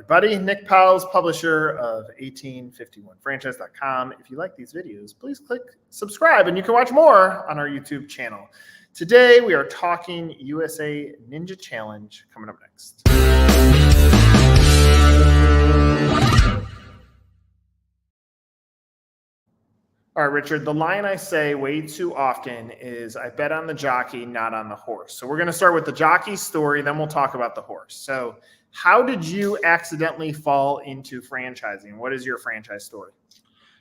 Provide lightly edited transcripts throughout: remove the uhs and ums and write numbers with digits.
everybody. Nick Powell's publisher of 1851franchise.com. If you like these videos, please click subscribe and you can watch more on our YouTube channel. Today, we are talking USA Ninja Challenge coming up next. All right, Richard, the line I say way too often is I bet on the jockey, not on the horse. So we're going to start with the jockey story, then we'll talk about the horse. So how did you accidentally fall into franchising? What is your franchise story?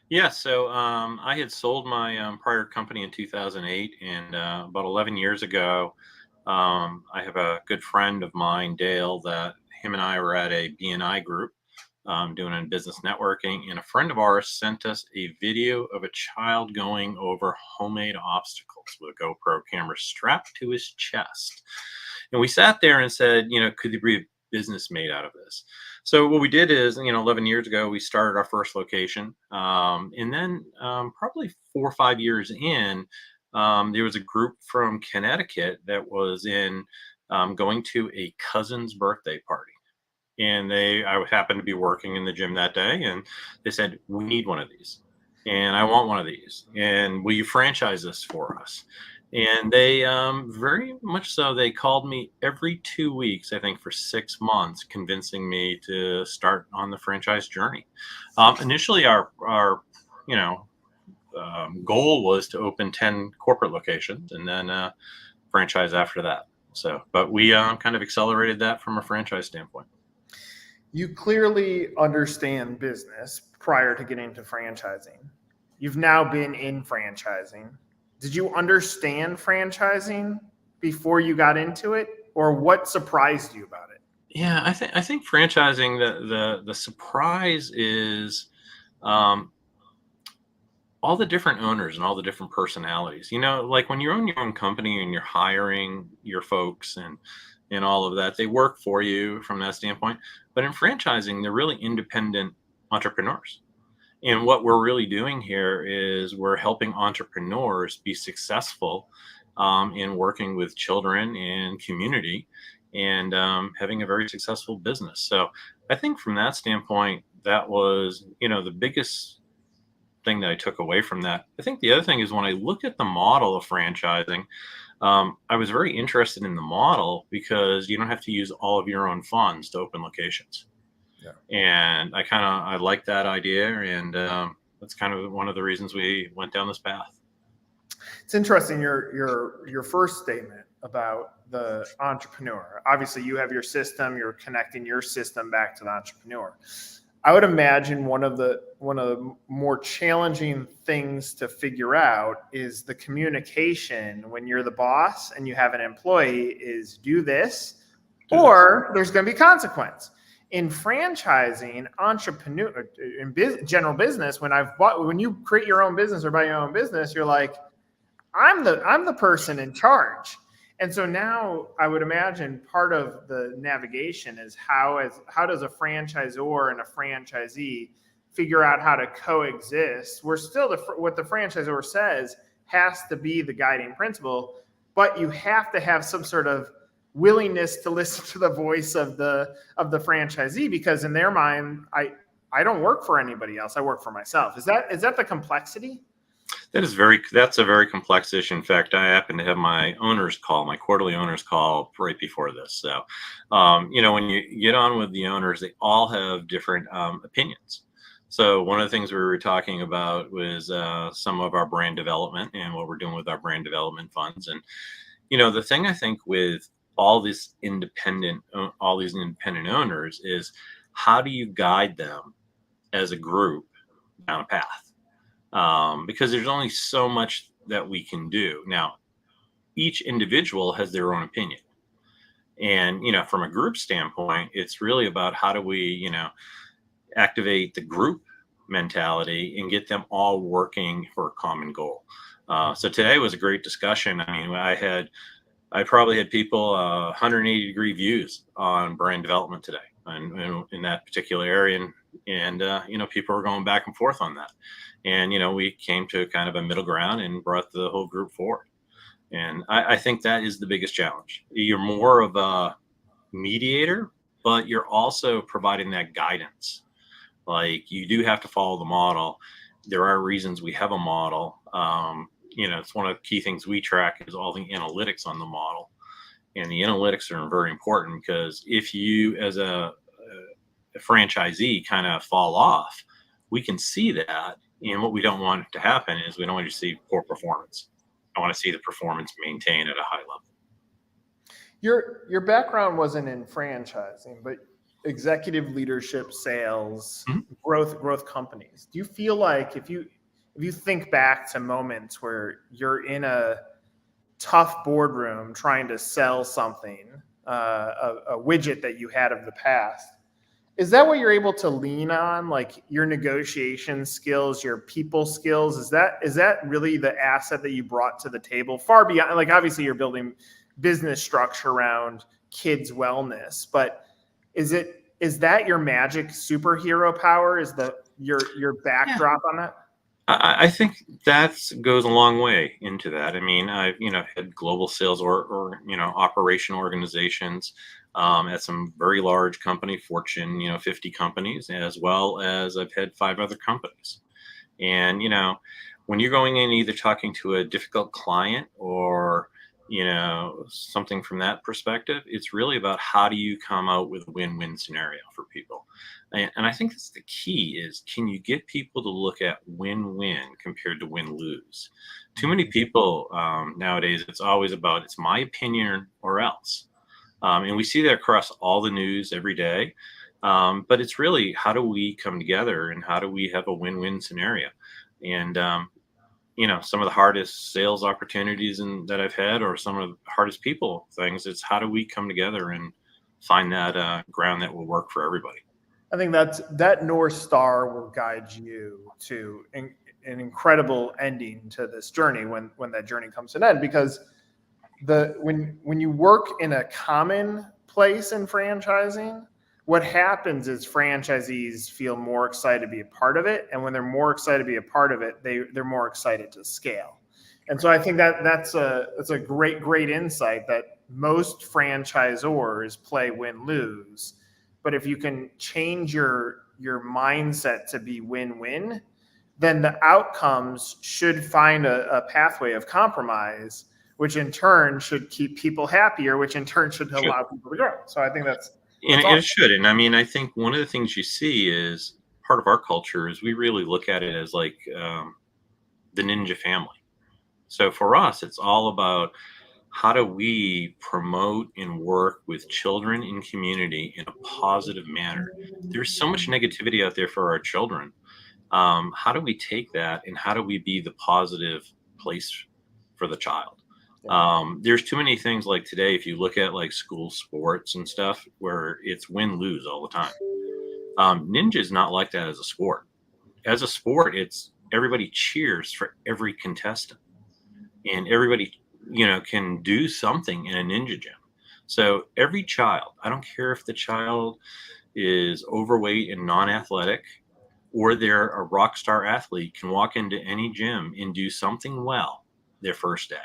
Yeah, so I had sold my prior company in 2008, and about 11 years ago, I have a good friend of mine, Dale, that him and I were at a BNI group doing in business networking, and a friend of ours sent us a video of a child going over homemade obstacles with a GoPro camera strapped to his chest. And we sat there and said, could there be a business made out of this? So what we did is, 11 years ago, we started our first location. And then probably 4 or 5 years in, there was a group from Connecticut that was in going to a cousin's birthday party. And I happened to be working in the gym that day, and they said, we need one of these. And I want one of these. And will you franchise this for us? And they very much so, they called me every 2 weeks, I think for 6 months, convincing me to start on the franchise journey. Initially, our goal was to open 10 corporate locations and then franchise after that. So, but we kind of accelerated that from a franchise standpoint. You clearly understand business prior to getting into franchising. You've now been in franchising. Did you understand franchising before you got into it, or what surprised you about it? Yeah, I think franchising, the surprise is all the different owners and all the different personalities. Like when you own your own company and you're hiring your folks and all of that, they work for you from that standpoint. But in franchising, they're really independent entrepreneurs. And what we're really doing here is we're helping entrepreneurs be successful in working with children and community and having a very successful business. So I think from that standpoint, that was, the biggest thing that I took away from that. I think the other thing is when I look at the model of franchising, I was very interested in the model because you don't have to use all of your own funds to open locations. Yeah. And I like that idea. And that's kind of one of the reasons we went down this path. It's interesting, your first statement about the entrepreneur. Obviously, you have your system, you're connecting your system back to the entrepreneur. I would imagine one of the more challenging things to figure out is the communication when you're the boss and you have an employee is do this or there's going to be consequence. In franchising, entrepreneur in general business, when you create your own business or buy your own business, you're like, I'm the person in charge. And so now I would imagine part of the navigation is how does a franchisor and a franchisee figure out how to coexist? We're still what the franchisor says has to be the guiding principle, but you have to have some sort of willingness to listen to the voice of the franchisee, because in their mind, I don't work for anybody else. I work for myself. Is that the complexity? That's a very complex issue. In fact, I happen to have my quarterly owners call right before this. So, when you get on with the owners, they all have different opinions. So one of the things we were talking about was some of our brand development and what we're doing with our brand development funds. And, the thing I think with all these independent owners is how do you guide them as a group down a path? Because there's only so much that we can do. Now, each individual has their own opinion. And, from a group standpoint, it's really about how do we, activate the group mentality and get them all working for a common goal. So today was a great discussion. I mean, I probably had people 180-degree views on brand development today and in that particular area. And people were going back and forth on that. And, we came to kind of a middle ground and brought the whole group forward. And I think that is the biggest challenge. You're more of a mediator, but you're also providing that guidance. Like, you do have to follow the model. There are reasons we have a model. It's one of the key things we track is all the analytics on the model. And the analytics are very important because if you, as a franchisee, kind of fall off, we can see that. And what we don't want to happen is we don't want to see poor performance. I want to see the performance maintained at a high level. Your background wasn't in franchising, but executive leadership, sales, growth companies. Do you feel like if you think back to moments where you're in a tough boardroom trying to sell something, a widget that you had of the past, is that what you're able to lean on, like your negotiation skills, your people skills? Is that really the asset that you brought to the table, far beyond, like, obviously you're building business structure around kids' wellness, but is that your magic superhero power? Is your backdrop on that? I think that goes a long way into that. I mean, I've had global sales or operation organizations at some very large company, Fortune 50 companies, as well as I've had 5 other companies. And when you're going in either talking to a difficult client or something from that perspective, it's really about how do you come out with a win-win scenario for people. And I think that's the key is, can you get people to look at win-win compared to win-lose? Too many people nowadays, it's always about, it's my opinion or else. And we see that across all the news every day. But it's really, how do we come together and how do we have a win-win scenario? And some of the hardest sales opportunities that I've had, or some of the hardest people things, it's how do we come together and find that ground that will work for everybody. I think that North Star will guide you to an incredible ending to this journey when that journey comes to an end. Because when you work in a common place in franchising, what happens is franchisees feel more excited to be a part of it, and when they're more excited to be a part of it, they're more excited to scale. And so I think that's a great insight, that most franchisors play win-lose. But if you can change your mindset to be win-win, then the outcomes should find a pathway of compromise, which in turn should keep people happier, which in turn should allow people to grow. So I think that's awesome. It should. And I mean, I think one of the things you see is part of our culture is we really look at it as like the ninja family. So for us, it's all about how do we promote and work with children in community in a positive manner. There's so much negativity out there for our children. How do we take that and how do we be the positive place for the child? There's too many things like today, if you look at like school sports and stuff, where it's win-lose all the time. Ninja is not like that as a sport. As a sport, it's everybody cheers for every contestant, and everybody can do something in a ninja gym. So every child, I don't care if the child is overweight and non-athletic, or they're a rock star athlete, can walk into any gym and do something well their first day.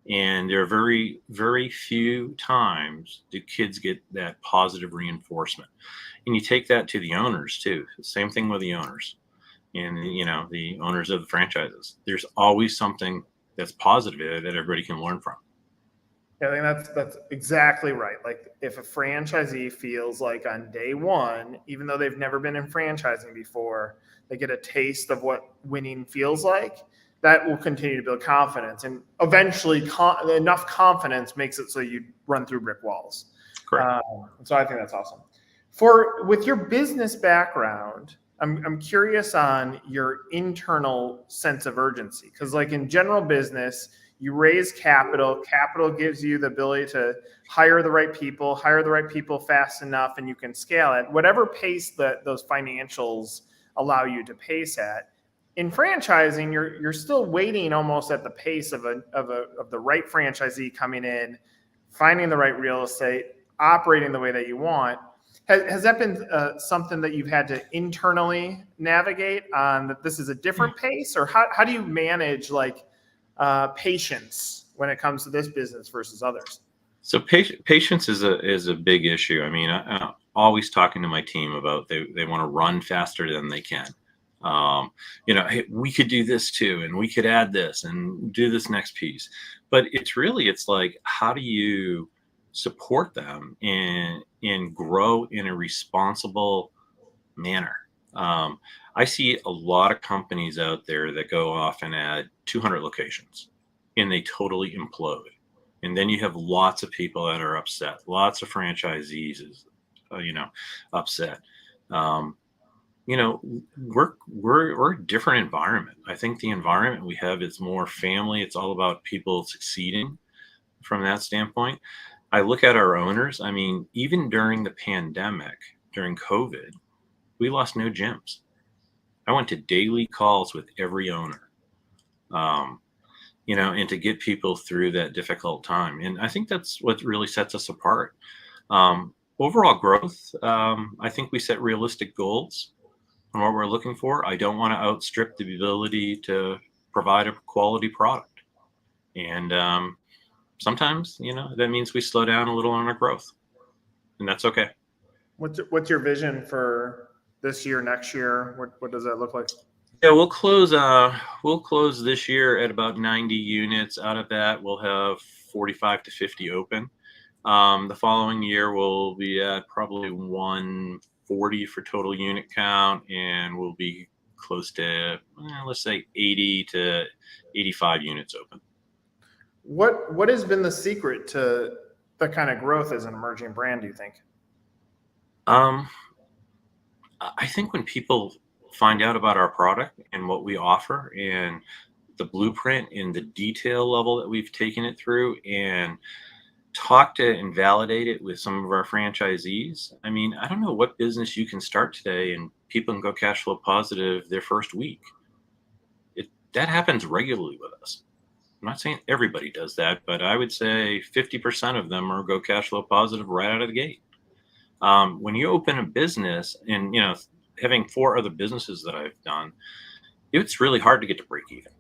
And there are very, very few times do kids get that positive reinforcement. And you take that to the owners too. Same thing with the owners and, the owners of the franchises. There's always something that's positive that everybody can learn from. Yeah, I think that's exactly right. Like, if a franchisee feels like on day one, even though they've never been in franchising before, they get a taste of what winning feels like, that will continue to build confidence, and eventually enough confidence makes it so you run through brick walls. Correct. So I think that's awesome. With your business background, I'm curious on your internal sense of urgency, because like in general business, you raise capital. Capital gives you the ability to hire the right people fast enough, and you can scale at whatever pace that those financials allow you to pace at. In franchising, you're still waiting almost at the pace of the right franchisee coming in, finding the right real estate, operating the way that you want. Has that been something that you've had to internally navigate on, that this is a different pace, or how do you manage like patience when it comes to this business versus others? So patience is a big issue. I mean, I'm always talking to my team about they want to run faster than they can. Hey, we could do this too, and we could add this and do this next piece. But it's like, how do you support them and grow in a responsible manner? Um, I see a lot of companies out there that go off and add 200 locations, and they totally implode. And then you have lots of people that are upset. Lots of franchisees is, you know, upset. Um, we're a different environment. I think the environment we have is more family. It's all about people succeeding from that standpoint. I look at our owners. I mean, even during the pandemic, during COVID, we lost no gyms. I went to daily calls with every owner, um, and to get people through that difficult time. And I think that's what really sets us apart. Overall growth, I think we set realistic goals on what we're looking for. I don't want to outstrip the ability to provide a quality product. And sometimes, that means we slow down a little on our growth, and that's okay. What's your vision for this year, next year? What does that look like? Yeah, we'll close this year at about 90 units. Out of that, we'll have 45 to 50 open. The following year, we'll be at probably 140 for total unit count, and we'll be close to, let's say, 80 to 85 units open. What has been the secret to the kind of growth as an emerging brand, do you think? Um, I think when people find out about our product and what we offer and the blueprint and the detail level that we've taken it through, and talk to and validate it with some of our franchisees. I mean, I don't know what business you can start today and people can go cash flow positive their first week. That happens regularly with us. I'm not saying everybody does that, but I would say 50% of them are go cash flow positive right out of the gate. When you open a business, and having 4 other businesses that I've done, it's really hard to get to break even.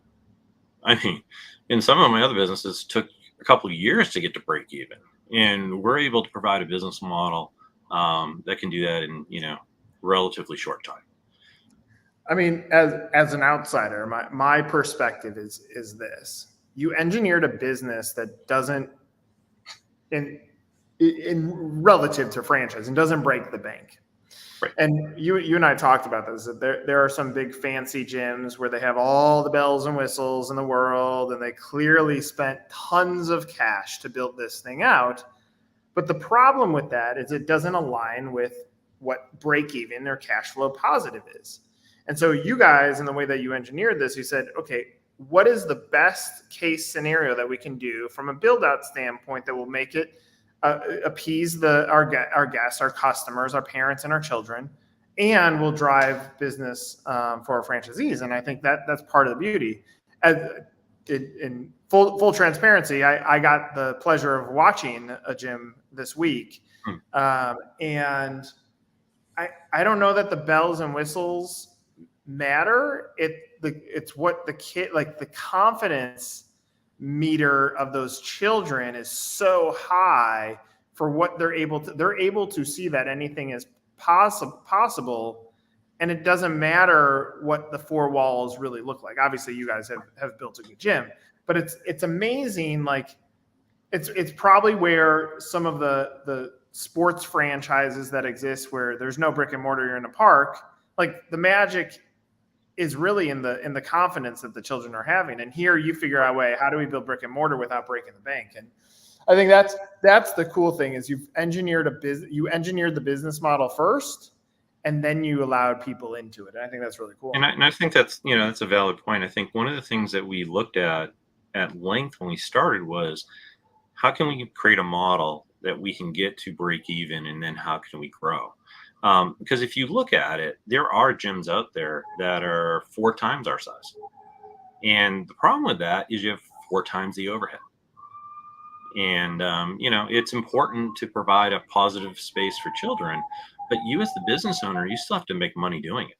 I mean, in some of my other businesses took a couple of years to get to break even, and we're able to provide a business model that can do that in relatively short time. I mean, as an outsider, my perspective is this: you engineered a business that doesn't, in relative to franchise, and doesn't break the bank. Right. And you and I talked about this. That there are some big fancy gyms where they have all the bells and whistles in the world, and they clearly spent tons of cash to build this thing out. But the problem with that is it doesn't align with what break even or cash flow positive is. And so you guys, in the way that you engineered this, you said, okay, what is the best case scenario that we can do from a build out standpoint that will make it appease our guests, our customers, our parents, and our children, and will drive business for our franchisees. And I think that's part of the beauty. In full transparency, I got the pleasure of watching a gym this week, and I don't know that the bells and whistles matter. It's what the kid, like the confidence meter of those children is so high for what they're able to see that anything is possible, and it doesn't matter what the 4 walls really look like. Obviously you guys have built a good gym, but it's amazing. Like it's probably where some of the sports franchises that exist where there's no brick and mortar, you're in a park, like the magic is really in the confidence that the children are having. And here you figure out a way, how do we build brick and mortar without breaking the bank? And I think that's the cool thing, is you've engineered the business model first, and then you allowed people into it. And I think that's really cool. And I think that's a valid point. I think one of the things that we looked at length when we started was, how can we create a model that we can get to break even, and then how can we grow? Because if you look at it, there are gyms out there that are 4 times our size. And the problem with that is you have 4 times the overhead. And, it's important to provide a positive space for children, but you as the business owner, you still have to make money doing it.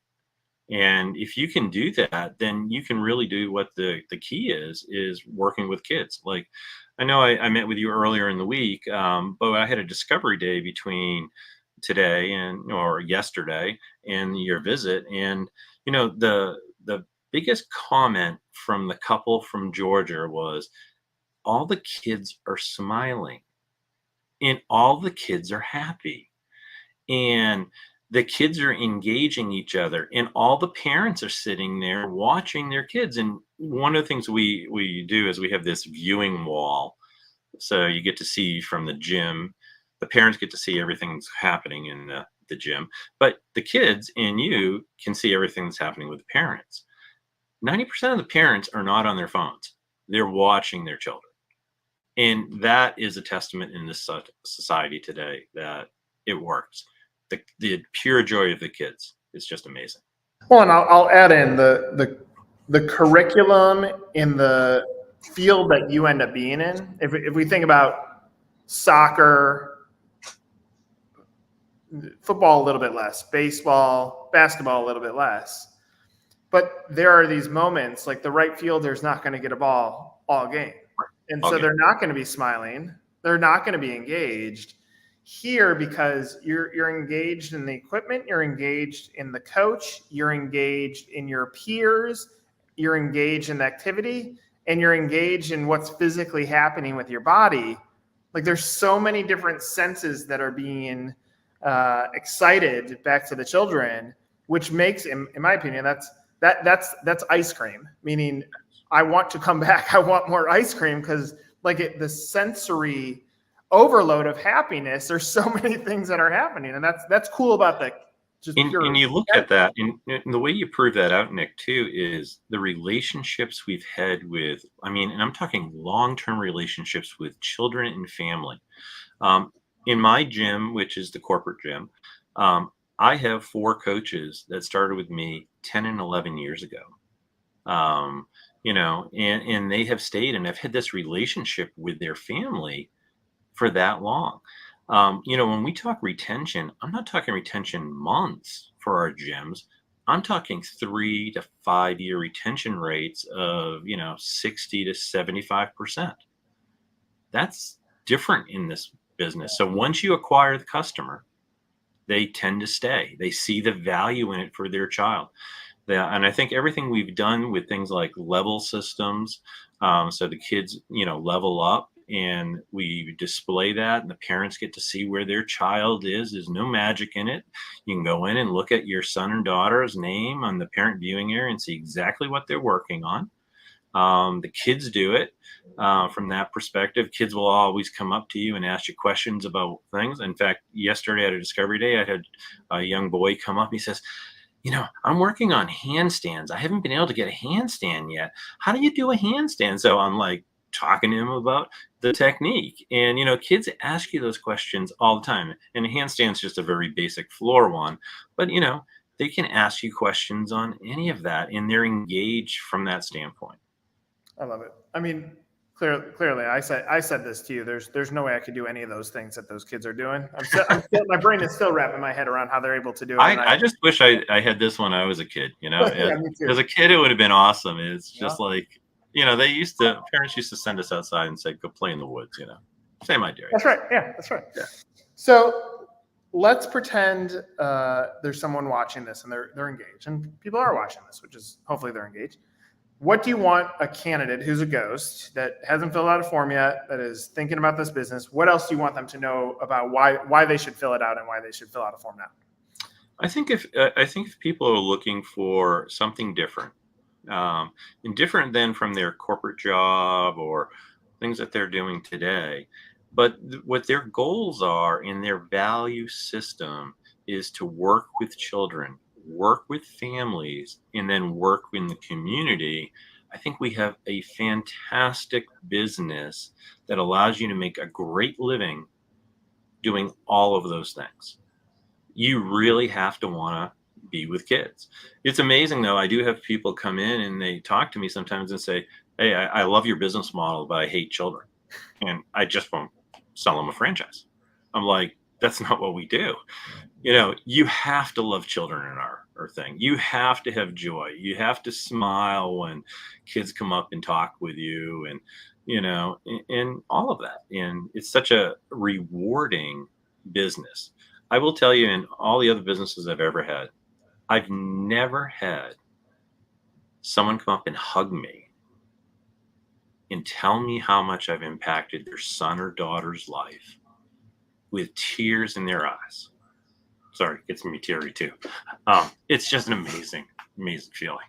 And if you can do that, then you can really do what the key is working with kids. Like, I know I met with you earlier in the week, but I had a discovery day between today and or yesterday and your visit, and the biggest comment from the couple from Georgia was all the kids are smiling and all the kids are happy and the kids are engaging each other and all the parents are sitting there watching their kids. And one of the things we do is we have this viewing wall, so you get to see from the gym. The parents get to see everything that's happening in the gym, but the kids and you can see everything that's happening with the parents. 90% of the parents are not on their phones. They're watching their children. And that is a testament in this society today that it works. The pure joy of the kids is just amazing. Well, and I'll add in the curriculum in the field that you end up being in. If we think about soccer, football a little bit less, baseball, basketball a little bit less, but there are these moments like the right fielder's not going to get a ball all game, and so Okay. they're not going to be smiling, they're not going to be engaged here because you're engaged in the equipment, you're engaged in the coach, you're engaged in your peers, you're engaged in the activity, and you're engaged in what's physically happening with your body. Like there's so many different senses that are being excited back to the children, which makes, in my opinion, that's ice cream. Meaning, I want to come back. I want more ice cream because the sensory overload of happiness. There's so many things that are happening, and that's cool about the just pure. And you look at that, and the way you prove that out, Nick, too, is the relationships we've had with, I mean, and I'm talking long-term relationships with children and family. In my gym, which is the corporate gym, I have 4 coaches that started with me 10 and 11 years ago. And they have stayed and have had this relationship with their family for that long. When we talk retention, I'm not talking retention months for our gyms. I'm talking 3 to 5 year retention rates of 60 to 75%. That's different in this business. So once you acquire the customer, they tend to stay. They see the value in it for their child. And I think everything we've done with things like level systems, so the kids, level up and we display that and the parents get to see where their child is. There's no magic in it. You can go in and look at your son and daughter's name on the parent viewing area and see exactly what they're working on. The kids do it from that perspective. Kids will always come up to you and ask you questions about things. In fact, yesterday at a discovery day, I had a young boy come up. He says, I'm working on handstands. I haven't been able to get a handstand yet. How do you do a handstand? So I'm like talking to him about the technique. And, kids ask you those questions all the time. And a handstand's just a very basic floor one. But, they can ask you questions on any of that and they're engaged from that standpoint. I love it. I mean, clearly, I said this to you. There's no way I could do any of those things that those kids are doing. I'm still my brain is still wrapping my head around how they're able to do it. I just wish I had this when I was a kid. Yeah, me too. As a kid, it would have been awesome. It's just parents used to send us outside and say, "Go play in the woods." Same idea. That's right. Yeah, that's right. Yeah. So let's pretend there's someone watching this and they're engaged, and people are watching this, which is hopefully they're engaged. What do you want a candidate who's a ghost that hasn't filled out a form yet, that is thinking about this business? What else do you want them to know about why they should fill it out and why they should fill out a form now? I think if people are looking for something different, and different than from their corporate job or things that they're doing today, but what their goals are in their value system is to work with children, work with families, and then work in the community. I think we have a fantastic business that allows you to make a great living doing all of those things. You really have to want to be with kids. It's amazing though. I do have people come in and they talk to me sometimes and say, "Hey, I love your business model, but I hate children. And I just won't sell them a franchise." I'm like, that's not what we do. You have to love children in our thing. You have to have joy. You have to smile when kids come up and talk with you. And, in all of that. And it's such a rewarding business. I will tell you, in all the other businesses I've ever had, I've never had someone come up and hug me and tell me how much I've impacted their son or daughter's life with tears in their eyes. Sorry, it gets me teary too. It's just an amazing, amazing feeling.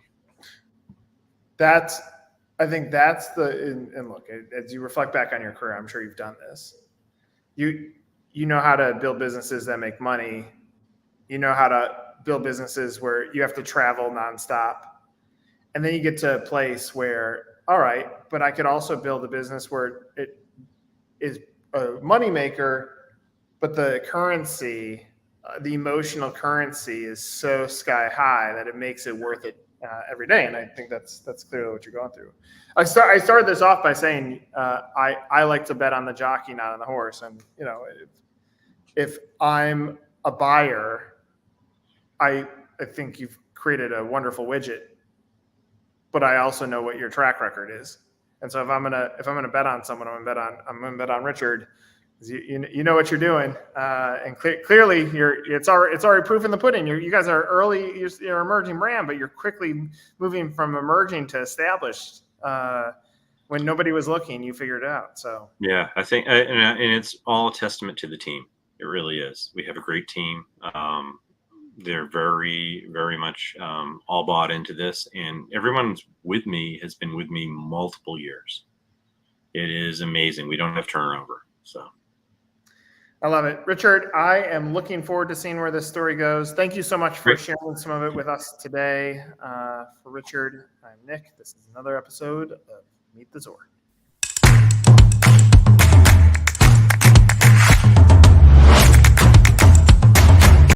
I think that's and look, as you reflect back on your career, I'm sure you've done this. You know how to build businesses that make money. You know how to build businesses where you have to travel nonstop. And then you get to a place where, all right, but I could also build a business where it is a moneymaker, but the currency, the emotional currency is so sky high that it makes it worth it every day. And I think that's clearly what you're going through. I started this off by saying I like to bet on the jockey, not on the horse. And if I'm a buyer, I think you've created a wonderful widget, but I also know what your track record is. And so if I'm gonna bet on someone, I'm gonna bet on Richard. You know what you're doing, and clearly it's already proof in the pudding. You guys are early, you're emerging brand, but you're quickly moving from emerging to established. When nobody was looking, you figured it out. So yeah, I think, and it's all a testament to the team. It really is. We have a great team. They're very, very much all bought into this, and everyone's has been with me multiple years. It is amazing. We don't have turnover, so. I love it. Richard, I am looking forward to seeing where this story goes. Thank you so much for sharing some of it with us today. For Richard, I'm Nick. This is another episode of Meet the Zor.